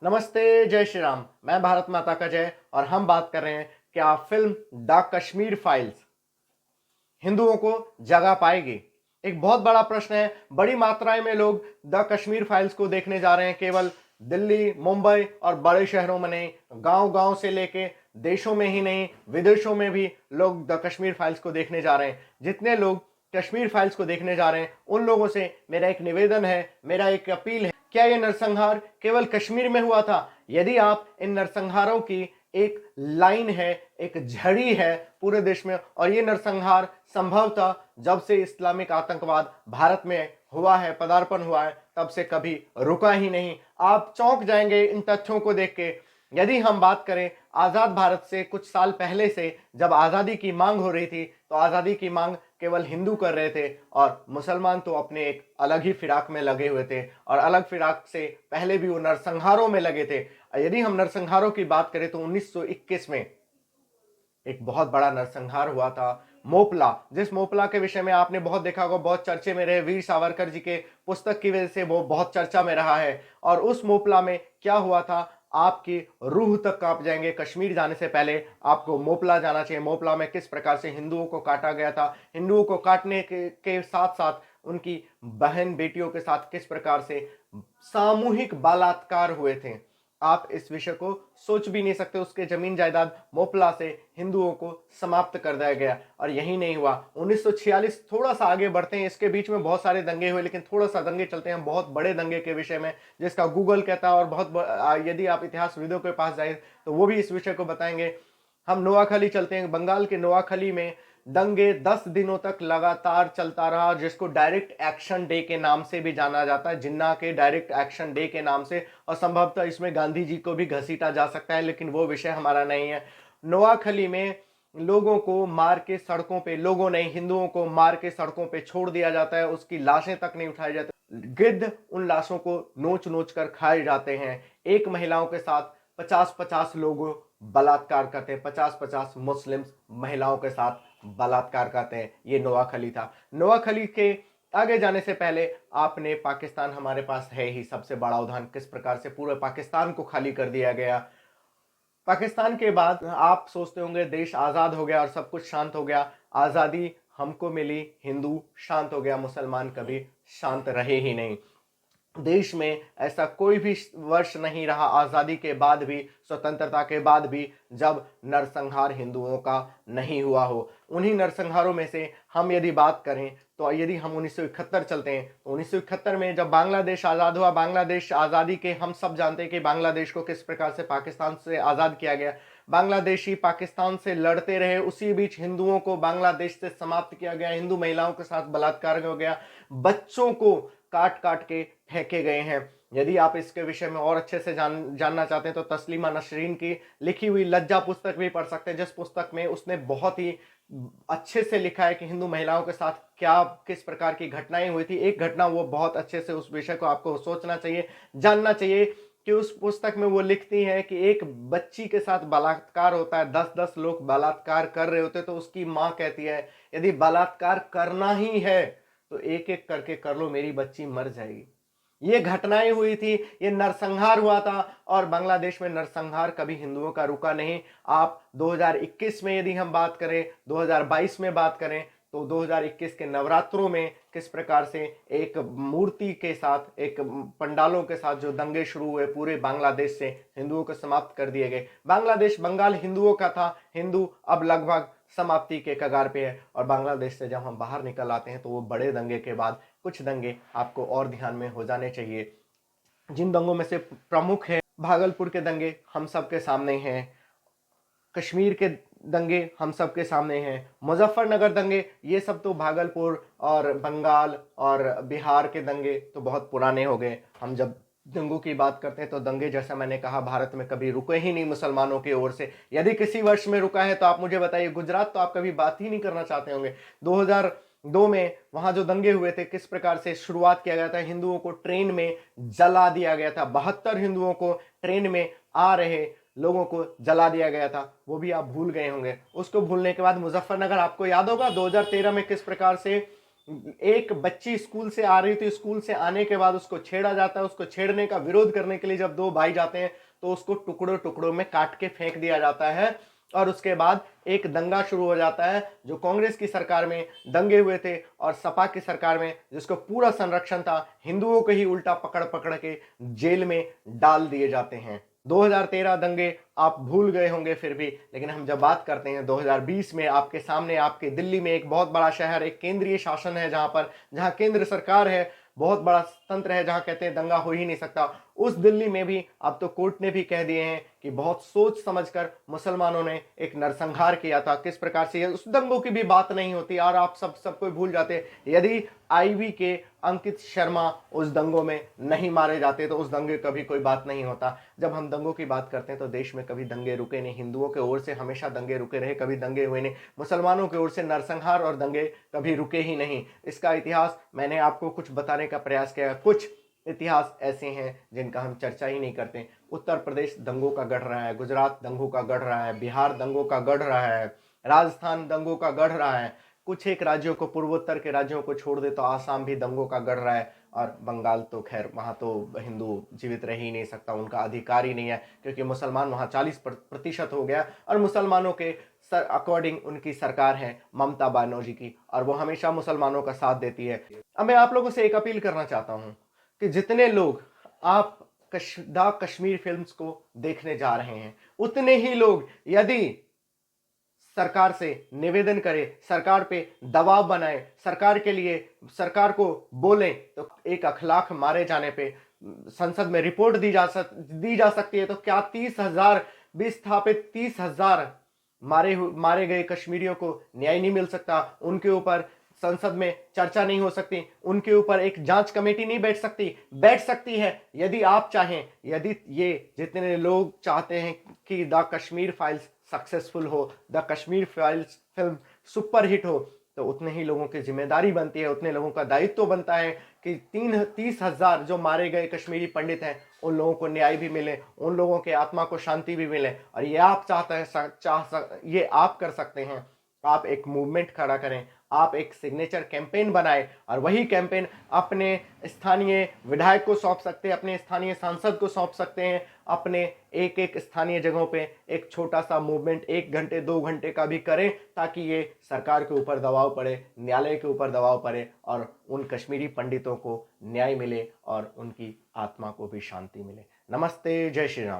नमस्ते, जय श्री राम। मैं भारत माता का जय और हम बात कर रहे हैं क्या फिल्म द कश्मीर फाइल्स हिंदुओं को जगा पाएगी। एक बहुत बड़ा प्रश्न है। बड़ी मात्रा में लोग द कश्मीर फाइल्स को देखने जा रहे हैं। केवल दिल्ली, मुंबई और बड़े शहरों में नहीं, गांव गांव से लेके देशों में ही नहीं, विदेशों में भी लोग द कश्मीर फाइल्स को देखने जा रहे हैं। जितने लोग कश्मीर फाइल्स को देखने जा रहे हैं उन लोगों से मेरा एक निवेदन है, मेरा एक अपील है। क्या यह नरसंहार केवल कश्मीर में हुआ था? यदि आप इन नरसंहारों की एक लाइन है, एक झड़ी है पूरे देश में, और ये नरसंहार संभवतः जब से इस्लामिक आतंकवाद भारत में हुआ है, पदार्पण हुआ है, तब से कभी रुका ही नहीं। आप चौंक जाएंगे इन तथ्यों को देख के। यदि हम बात करें आजाद भारत से कुछ साल पहले से, जब आजादी की मांग हो रही थी, तो आजादी की मांग केवल हिंदू कर रहे थे और मुसलमान तो अपने एक अलग ही फिराक में लगे हुए थे, और अलग फिराक से पहले भी वो नरसंहारों में लगे थे। यदि हम नरसंहारों की बात करें तो 1921 में एक बहुत बड़ा नरसंहार हुआ था, मोपला। जिस मोपला के विषय में आपने बहुत देखा होगा, बहुत चर्चे में रहे, वीर सावरकर जी के पुस्तक की वजह से वो बहुत चर्चा में रहा है। और उस मोपला में क्या हुआ था, आपकी रूह तक कांप जाएंगे। कश्मीर जाने से पहले आपको मोपला जाना चाहिए। मोपला में किस प्रकार से हिंदुओं को काटा गया था, हिंदुओं को काटने के साथ साथ उनकी बहन बेटियों के साथ किस प्रकार से सामूहिक बलात्कार हुए थे। आप इस विषय को सोच भी नहीं सकते। उसके जमीन जायदाद मोपला से हिंदुओं को समाप्त कर दिया गया। और यही नहीं हुआ, 1946, थोड़ा सा आगे बढ़ते हैं, इसके बीच में बहुत सारे दंगे हुए, लेकिन थोड़ा सा दंगे चलते हैं बहुत बड़े दंगे के विषय में, जिसका गूगल कहता है, और यदि आप इतिहास विदों के पास जाए तो वो भी इस विषय को बताएंगे। हम नोआखली चलते हैं। बंगाल के नोआखली में दंगे 10 दिनों तक लगातार चलता रहा, जिसको डायरेक्ट एक्शन डे के नाम से भी जाना जाता है, जिन्ना के डायरेक्ट एक्शन डे के नाम से। और संभवतः इसमें गांधी जी को भी घसीटा जा सकता है, लेकिन वो विषय हमारा नहीं है। नोआखली में लोगों को मार के सड़कों पे, लोगों नहीं, हिंदुओं को मार के सड़कों पे छोड़ दिया जाता है, उसकी लाशें तक नहीं उठाई जाती। गिद्ध उन लाशों को नोच नोच कर खाए जाते हैं। एक महिलाओं के साथ 50-50 लोगों बलात्कार करते हैं, 50-50 मुस्लिम महिलाओं के साथ बलात्कार करते हैं। ये नोआखली था। नोआखली के आगे जाने से पहले आपने पाकिस्तान, हमारे पास है ही सबसे बड़ा उदाहरण, किस प्रकार से पूरे पाकिस्तान को खाली कर दिया गया। पाकिस्तान के बाद आप सोचते होंगे देश आजाद हो गया और सब कुछ शांत हो गया। आजादी हमको मिली, हिंदू शांत हो गया, मुसलमान कभी शांत रहे ही नहीं। देश में ऐसा कोई भी वर्ष नहीं रहा आजादी के बाद भी, स्वतंत्रता के बाद भी, जब नरसंहार हिंदुओं का नहीं हुआ हो। उन्हीं नरसंहारों में से हम यदि बात करें तो यदि हम 1971 चलते हैं तो 1971 में जब बांग्लादेश आजाद हुआ, बांग्लादेश आजादी के हम सब जानते हैं कि बांग्लादेश को किस प्रकार से पाकिस्तान से आजाद किया गया। बांग्लादेशी पाकिस्तान से लड़ते रहे, उसी बीच हिंदुओं को बांग्लादेश से समाप्त किया गया, हिंदू महिलाओं के साथ बलात्कार हो गया, बच्चों को काट काट के फेंके गए हैं। यदि आप इसके विषय में और अच्छे से जानना चाहते हैं तो तस्लीमा नसरीन की लिखी हुई लज्जा पुस्तक भी पढ़ सकते हैं, जिस पुस्तक में उसने बहुत ही अच्छे से लिखा है कि हिंदू महिलाओं के साथ क्या किस प्रकार की घटनाएं हुई थी। एक घटना वो बहुत अच्छे से, उस विषय को आपको सोचना चाहिए, जानना चाहिए कि उस पुस्तक में वो लिखती है कि एक बच्ची के साथ बलात्कार होता है, 10-10 लोग बलात्कार कर रहे होते, तो उसकी माँ कहती है यदि बलात्कार करना ही है तो एक एक करके कर लो, मेरी बच्ची मर जाएगी। ये घटनाएं हुई थी, ये नरसंहार हुआ था, और बांग्लादेश में नरसंहार कभी हिंदुओं का रुका नहीं। आप 2021 में यदि हम बात करें, 2022 में बात करें, तो 2021 के नवरात्रों में किस प्रकार से एक मूर्ति के साथ, एक पंडालों के साथ जो दंगे शुरू हुए पूरे बांग्लादेश से, हिंदुओं को समाप्त कर दिए गए। बांग्लादेश, बंगाल हिंदुओं का था, हिंदू अब लगभग समाप्ति के कगार पे है। और बांग्लादेश से जब हम बाहर निकल आते हैं तो वो बड़े दंगे के बाद कुछ दंगे आपको और ध्यान में हो जाने चाहिए। जिन दंगों में से प्रमुख है भागलपुर के दंगे, हम सबके सामने हैं। कश्मीर के दंगे हम सबके सामने हैं। मुजफ्फरनगर दंगे, ये सब तो भागलपुर और बंगाल और बिहार के दंगे तो बहुत पुराने हो गए। हम जब दंगों की बात करते हैं तो दंगे, जैसा मैंने कहा, भारत में कभी रुके ही नहीं मुसलमानों की ओर से। यदि किसी वर्ष में रुका है तो आप मुझे बताइए। गुजरात तो आप कभी बात ही नहीं करना चाहते होंगे। 2002 में वहां जो दंगे हुए थे, किस प्रकार से शुरुआत किया गया था, हिंदुओं को ट्रेन में जला दिया गया था। 72 हिंदुओं को ट्रेन में आ रहे लोगों को जला दिया गया था, वो भी आप भूल गए होंगे। उसको भूलने के बाद मुजफ्फरनगर, आपको याद होगा 2013 में किस प्रकार से एक बच्ची स्कूल से आ रही थी, स्कूल से आने के बाद उसको छेड़ा जाता है, उसको छेड़ने का विरोध करने के लिए जब दो भाई जाते हैं तो उसको टुकड़ों टुकड़ों में काट के फेंक दिया जाता है। और उसके बाद एक दंगा शुरू हो जाता है। जो कांग्रेस की सरकार में दंगे हुए थे और सपा की सरकार में जिसको पूरा संरक्षण था, हिंदुओं को ही उल्टा पकड़ पकड़ के जेल में डाल दिए जाते हैं। 2013 दंगे आप भूल गए होंगे फिर भी, लेकिन हम जब बात करते हैं 2020 में, आपके सामने, आपके दिल्ली में एक बहुत बड़ा शहर, एक केंद्रीय शासन है, जहां केंद्र सरकार है, बहुत बड़ा तंत्र है, जहां कहते हैं दंगा हो ही नहीं सकता। उस दिल्ली में भी अब तो कोर्ट ने भी कह दिए हैं कि बहुत सोच समझकर मुसलमानों ने एक नरसंहार किया था। किस प्रकार से उस दंगों की भी बात नहीं होती और आप सबको भूल जाते। यदि आईवी के अंकित शर्मा उस दंगों में नहीं मारे जाते तो उस दंगे कभी कोई बात नहीं होता। जब हम दंगों की बात करते हैं तो देश में कभी दंगे रुके नहीं, हिंदुओं की ओर से हमेशा दंगे रुके रहे, कभी दंगे हुए नहीं। मुसलमानों की ओर से नरसंहार और दंगे कभी रुके ही नहीं। इसका इतिहास मैंने आपको कुछ बताने का प्रयास किया। कुछ इतिहास ऐसे हैं जिनका हम चर्चा ही नहीं करते। उत्तर प्रदेश दंगों का गढ़ रहा है, गुजरात दंगों का गढ़ रहा है, बिहार दंगों का गढ़ रहा है, राजस्थान दंगों का गढ़ रहा है। कुछ एक राज्यों को, पूर्वोत्तर के राज्यों को छोड़ दे तो आसाम भी दंगों का गढ़ रहा है। और बंगाल तो खैर, वहां तो हिंदू जीवित रह ही नहीं सकता, उनका अधिकार ही नहीं है, क्योंकि मुसलमान वहां 40% हो गया। और मुसलमानों के अकॉर्डिंग उनकी सरकार है ममता बनर्जी की, और वो हमेशा मुसलमानों का साथ देती है। अब मैं आप लोगों से एक अपील करना चाहता हूं कि जितने लोग आप द कश्मीर फिल्म्स को देखने जा रहे हैं, उतने ही लोग यदि सरकार से निवेदन करें, सरकार पे दबाव बनाए, सरकार के लिए, सरकार को बोलें, तो एक अखलाक मारे जाने पे संसद में रिपोर्ट दी जा सकती है। तो क्या 30,000 विस्थापित, 30,000 मारे गए कश्मीरियों को न्याय नहीं मिल सकता? उनके ऊपर संसद में चर्चा नहीं हो सकती? उनके ऊपर एक जांच कमेटी नहीं बैठ सकती है? यदि आप चाहें, यदि ये जितने लोग चाहते हैं कि द कश्मीर फाइल्स सक्सेसफुल हो, the Kashmir files film superhit हो, तो उतने ही लोगों की जिम्मेदारी बनती है, उतने लोगों का दायित्व बनता है कि 30,000 जो मारे गए कश्मीरी पंडित हैं, उन लोगों को न्याय भी मिले, उन लोगों के आत्मा को शांति भी मिले। और ये आप ये आप कर सकते हैं। आप एक मूवमेंट खड़ा करें, आप एक सिग्नेचर कैंपेन बनाएं, और वही कैंपेन अपने स्थानीय विधायक को सौंप सकते हैं, अपने स्थानीय सांसद को सौंप सकते हैं, अपने एक एक स्थानीय जगहों पे एक छोटा सा मूवमेंट 1 घंटे 2 घंटे का भी करें, ताकि ये सरकार के ऊपर दबाव पड़े, न्यायालय के ऊपर दबाव पड़े, और उन कश्मीरी पंडितों को न्याय मिले और उनकी आत्मा को भी शांति मिले। नमस्ते, जय श्री राम।